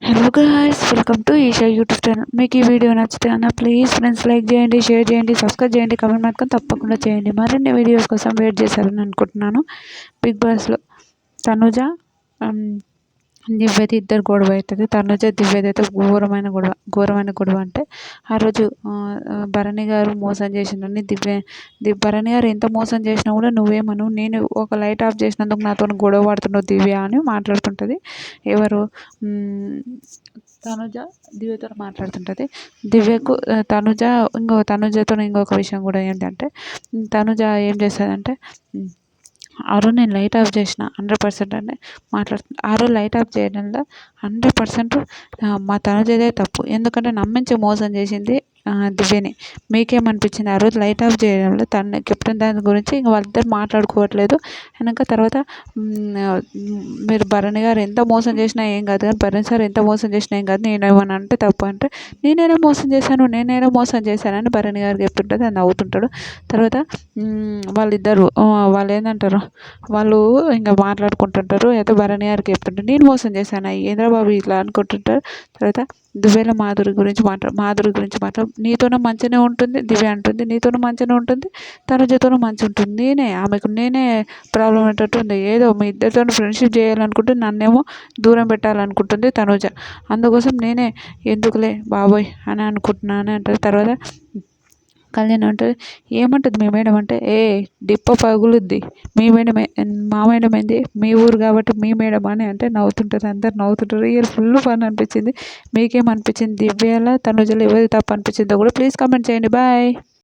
Hello guys, welcome to Eesha YouTube channel. మీకు ఈ video నచ్చితే ప్లీజ్ ఫ్రెండ్స్ లైక్ చేయండి, షేర్ చేయండి, సబ్స్క్రైబ్ చేయండి, కామెంట్ మాత్రం తప్పకుండా చేయండి. మరిన్ని వీడియోస్ కోసం వెయిట్ చేశారని అనుకుంటున్నాను. బిగ్ బాస్లో తనుజ దివ్యది ఇద్దరు గొడవ అవుతుంది. తనుజ దివ్యది అయితే ఘోరమైన గొడవ అంటే ఆ రోజు భరణి గారు మోసం చేసిందని భరణి గారు ఎంత మోసం చేసినా కూడా నువ్వేమను, నేను ఒక లైట్ ఆఫ్ చేసినందుకు నాతో గొడవ పడుతున్నావు దివ్య అని మాట్లాడుతుంటుంది. ఎవరు తనుజ దివ్యతో మాట్లాడుతుంటుంది. దివ్యకు తనుజతో ఇంకొక విషయం కూడా ఏంటంటే, తనుజ ఏం చేస్తుందంటే, ఆ రోజు నేను లైట్ ఆఫ్ చేసిన 100% అని మాట్లాడుతుంది. ఆ రోజు లైట్ ఆఫ్ చేయడంలో 100% మా తనుజదే తప్పు. ఎందుకంటే నమ్మించి మోసం చేసింది దివ్యని. మీకేమనిపించింది? ఆ రోజు లైట్ ఆఫ్ చేయడంలో కెప్టెన్ దాని గురించి ఇంక వాళ్ళిద్దరు మాట్లాడుకోవట్లేదు. వెనక తర్వాత మీరు భరణి గారు ఎంత మోసం చేసినా ఏం కాదు, కానీ భరణి సార్ ఎంత మోసం చేసినా ఏం కాదు, నేనేమన్నా అంటే తప్పు అంటే నేనేదో మోసం చేశానని భరణి గారు చెప్తుంటుంది. అది నవ్వుతుంటాడు. తర్వాత వాళ్ళిద్దరు వాళ్ళు ఏంటంటారు, వాళ్ళు ఇంకా మాట్లాడుకుంటుంటారు. అయితే భరణి గారికి చెప్తుంటారు, నేను మోసం చేశాను ఏంద్రబాబు ఇట్లా అనుకుంటుంటారు. తర్వాత దివ్యలో మాధురి గురించి మాట్లాడు, నీతోనే మంచిగానే ఉంటుంది దివ్య అంటుంది, నీతోనే మంచిగానే ఉంటుంది, తనుజతోనూ మంచి ఉంటుంది, నేనే ప్రాబ్లం ఏంటంటుంది, ఏదో మీ ఇద్దరితో ఫ్రెండ్షిప్ చేయాలనుకుంటే నన్నేమో దూరం పెట్టాలనుకుంటుంది తనుజ. అందుకోసం నేనే ఎందుకులే బాబోయ్ అని అనుకుంటున్నాను అంటారు. తర్వాత కళ్యాణ్ అంటుంది, ఏమంటుంది మీ మేడం అంటే, డిప్ప పగులుద్ది, మీ మేడమే మా మేడం ఏంది, మీ ఊరు కాబట్టి మీ మేడం అని అంటే నవ్వుతుంటారు. అందరు నవ్వుతుంటారు. ఇయర్ ఫుల్ ఫన్ అనిపించింది. మీకేమనిపించింది? దివ్యలా తనుజలో ఎవరి తప్పు అనిపించిందో కూడా ప్లీజ్ కామెంట్ చేయండి. బాయ్.